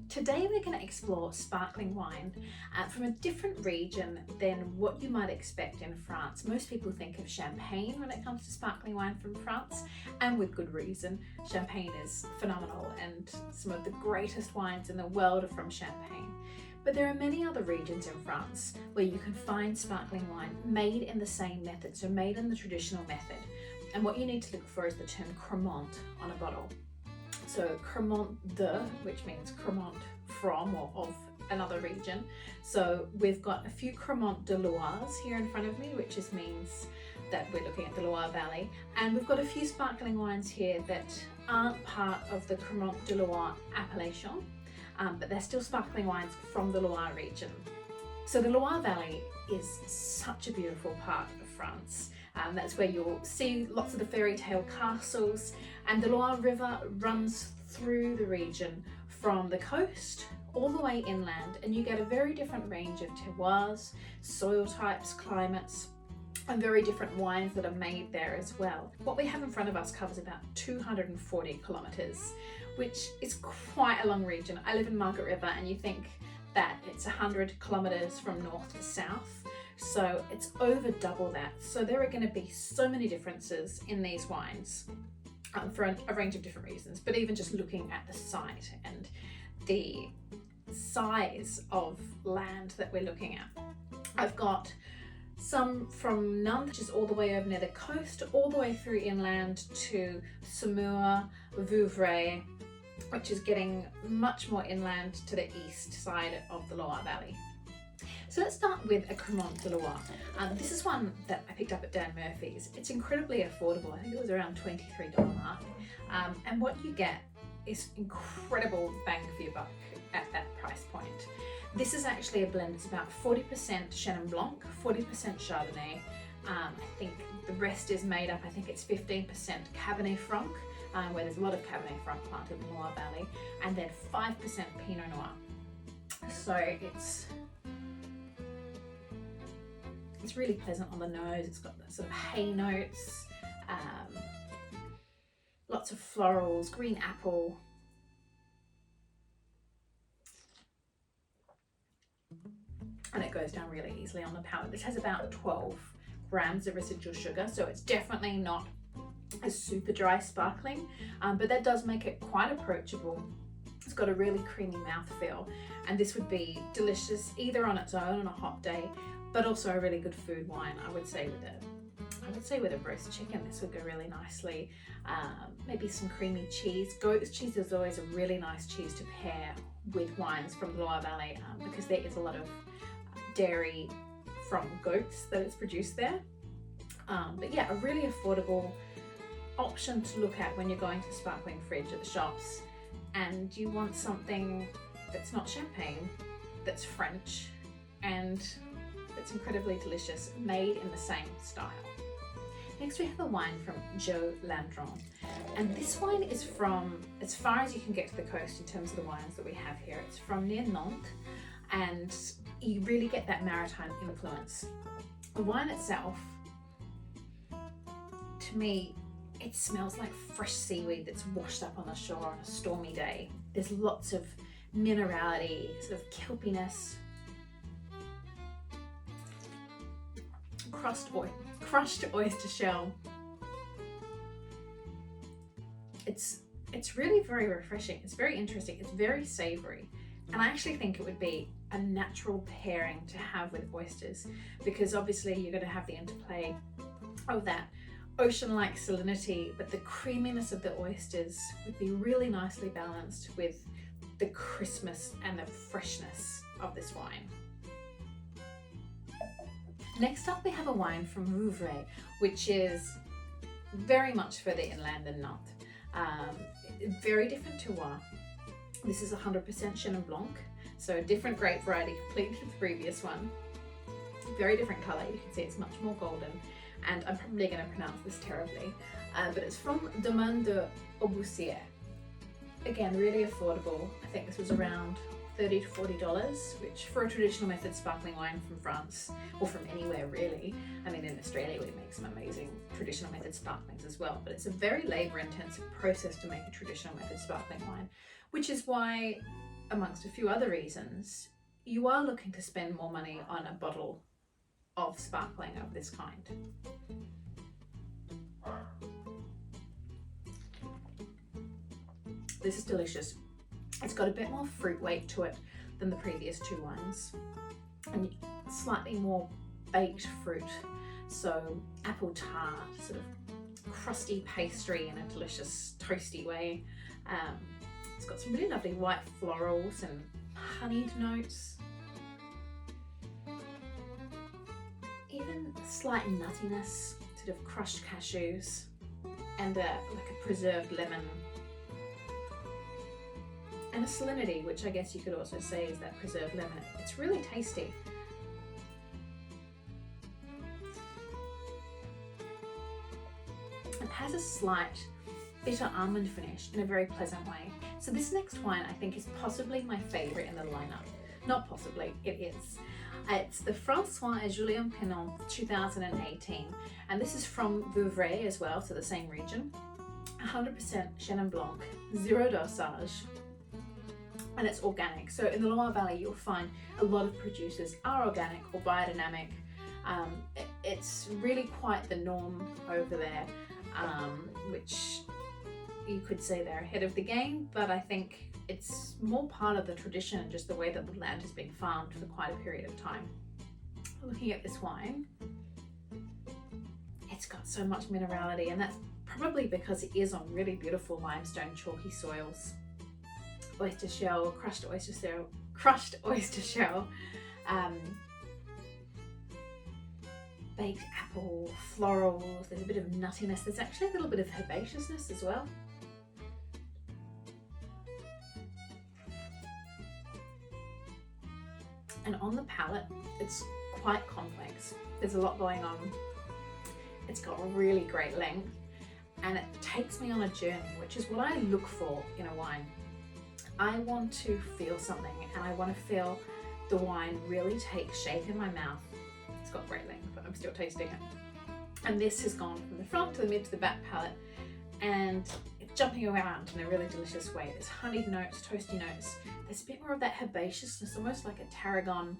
Today we're going to explore sparkling wine from a different region than what you might expect in France. Most people think of champagne when it comes to sparkling wine from France, and with good reason. Champagne is phenomenal and some of the greatest wines in the world are from Champagne. But there are many other regions in France where you can find sparkling wine made in the same method, so made in the traditional method. And what you need to look for is the term Cremant on a bottle. So Cremant de, which means Cremant from or of another region. So we've got a few Cremant de Loires here in front of me, which just means that we're looking at the Loire Valley. And we've got a few sparkling wines here that aren't part of the Cremant de Loire appellation, but they're still sparkling wines from the Loire region. So the Loire Valley is such a beautiful part of France. That's where you'll see lots of the fairy tale castles, and the Loire River runs through the region from the coast all the way inland, and you get a very different range of terroirs, soil types, climates, and very different wines that are made there as well. What we have in front of us covers about 240 kilometres, which is quite a long region. I live in Margaret River, and you think that it's 100 kilometres from north to south. So it's over double that. So there are going to be so many differences in these wines for a range of different reasons, but even just looking at the site and the size of land that we're looking at. I've got some from Nantes, which is all the way over near the coast, all the way through inland to Saumur, Vouvray, which is getting much more inland to the east side of the Loire Valley. So let's start with a Cremant de Loire. This is one that I picked up at Dan Murphy's. It's incredibly affordable. I think it was around $23 mark. And what you get is incredible bang for your buck at that price point. This is actually a blend. It's about 40% Chenin Blanc, 40% Chardonnay. I think the rest is made up, I think it's 15% Cabernet Franc, where there's a lot of Cabernet Franc planted in the Loire Valley, and then 5% Pinot Noir. So it's really pleasant on the nose. It's got that sort of hay notes, lots of florals, green apple. And it goes down really easily on the palate. This has about 12 grams of residual sugar, so it's definitely not a super dry sparkling, but that does make it quite approachable. It's got a really creamy mouthfeel, and this would be delicious either on its own on a hot day, but also a really good food wine. I would say with a roast chicken, this would go really nicely. Maybe some creamy cheese. Goat's cheese is always a really nice cheese to pair with wines from the Loire Valley, because there is a lot of dairy from goats that is produced there. But yeah, a really affordable option to look at when you're going to the sparkling fridge at the shops and you want something that's not champagne, that's French, and that's incredibly delicious, made in the same style. Next we have a wine from Landron, and this wine is from as far as you can get to the coast in terms of the wines that we have here. It's from near Nantes, and you really get that maritime influence. The wine itself, to me, it smells like fresh seaweed that's washed up on the shore on a stormy day. There's lots of minerality, sort of kelpiness, crushed oyster shell. It's really very refreshing. It's very interesting. It's very savory, and I actually think it would be a natural pairing to have with oysters, because obviously you're going to have the interplay of that ocean-like salinity, but the creaminess of the oysters would be really nicely balanced with the crispness and the freshness of this wine. Next up we have a wine from Vouvray, which is very much further inland than Nantes. Very different terroir. This is 100% Chenin Blanc, so a different grape variety completely to the previous one. Very different colour, you can see it's much more golden, and I'm probably going to pronounce this terribly, but it's from Domaine de Aubusieres. Again, really affordable. I think this was around $30 to $40, which for a traditional method sparkling wine from France, or from anywhere really. I mean, in Australia we make some amazing traditional method sparklings as well, but it's a very labour intensive process to make a traditional method sparkling wine, which is why amongst a few other reasons, you are looking to spend more money on a bottle of sparkling of this kind. This is delicious. It's got a bit more fruit weight to it than the previous two wines, and slightly more baked fruit. So apple tart, sort of crusty pastry in a delicious toasty way. It's got some really lovely white florals and honeyed notes. Even a slight nuttiness, sort of crushed cashews, and like a preserved lemon. And a salinity, which I guess you could also say is that preserved lemon. It's really tasty. It has a slight bitter almond finish in a very pleasant way. So this next wine I think is possibly my favourite in the lineup. Not possibly, it is. It's the Francois et Julien Pinon 2018, and this is from Vouvray as well, so the same region. 100% Chenin Blanc, zero dosage, and it's organic. So in the Loire Valley you'll find a lot of producers are organic or biodynamic. It's really quite the norm over there, which you could say they're ahead of the game, but I think it's more part of the tradition and just the way that the land has been farmed for quite a period of time. Looking at this wine, it's got so much minerality, and that's probably because it is on really beautiful limestone chalky soils. Oyster shell, crushed oyster shell, baked apple, florals, there's a bit of nuttiness, there's actually a little bit of herbaceousness as well. And on the palate, it's quite complex. There's a lot going on. It's got really great length, and it takes me on a journey, which is what I look for in a wine. I want to feel something, and I want to feel the wine really take shape in my mouth. It's got great length, but I'm still tasting it. And this has gone from the front to the mid to the back palate, and it's jumping around in a really delicious way. There's honeyed notes, toasty notes. There's a bit more of that herbaceousness, almost like a tarragon,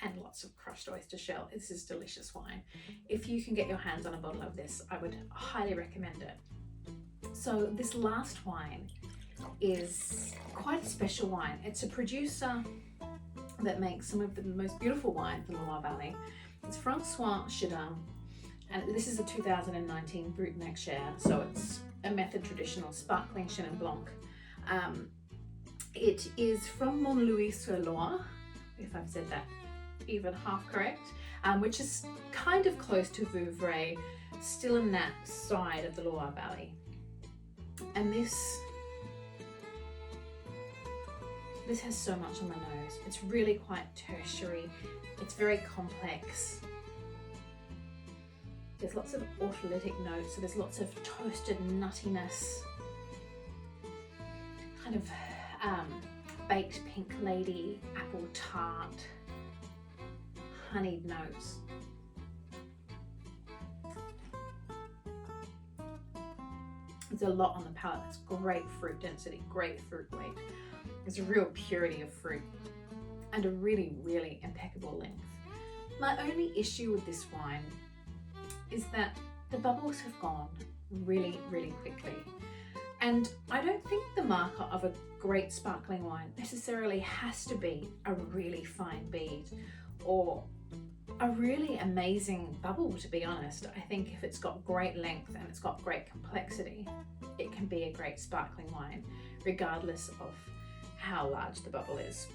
and lots of crushed oyster shell. This is delicious wine. If you can get your hands on a bottle of this, I would highly recommend it. So this last wine is quite a special wine. It's a producer that makes some of the most beautiful wines in the Loire Valley. It's Francois Chidaine, and this is a 2019 Brut Share, so it's a method traditional sparkling Chenin Blanc. It is from Montlouis sur Loire, if I've said that even half correct, which is kind of close to Vouvray, still in that side of the Loire Valley. And this has so much on the nose. It's really quite tertiary. It's very complex. There's lots of autolytic notes, so there's lots of toasted nuttiness, kind of baked pink lady, apple tart, honeyed notes. There's a lot on the palate. It's great fruit density, great fruit weight. There's a real purity of fruit and a really, really impeccable length. My only issue with this wine is that the bubbles have gone really, really quickly. And I don't think the marker of a great sparkling wine necessarily has to be a really fine bead or a really amazing bubble, to be honest. I think if it's got great length and it's got great complexity, it can be a great sparkling wine, regardless of how large the bubble is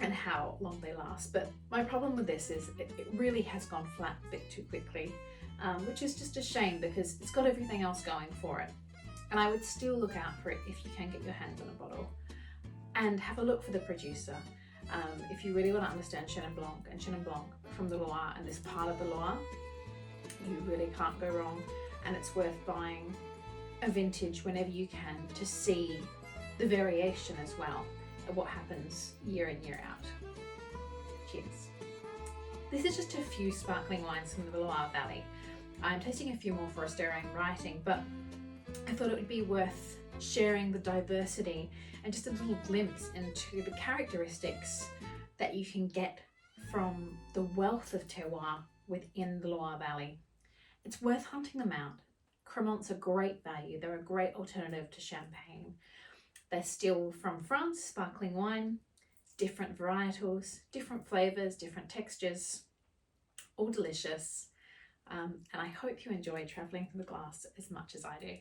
and how long they last. But my problem with this is it really has gone flat a bit too quickly, which is just a shame because it's got everything else going for it. And I would still look out for it if you can get your hands on a bottle, and have a look for the producer. If you really want to understand Chenin Blanc and Chenin Blanc from the Loire and this part of the Loire, you really can't go wrong, and it's worth buying a vintage whenever you can to see the variation as well of what happens year in, year out. Cheers. This is just a few sparkling wines from the Loire Valley. I'm tasting a few more for a stirring writing, but I thought it would be worth sharing the diversity and just a little glimpse into the characteristics that you can get from the wealth of terroir within the Loire Valley. It's worth hunting them out. Cremant's a great value. They're a great alternative to champagne. They're still from France, sparkling wine, different varietals, different flavours, different textures, all delicious. And I hope you enjoy travelling through the glass as much as I do.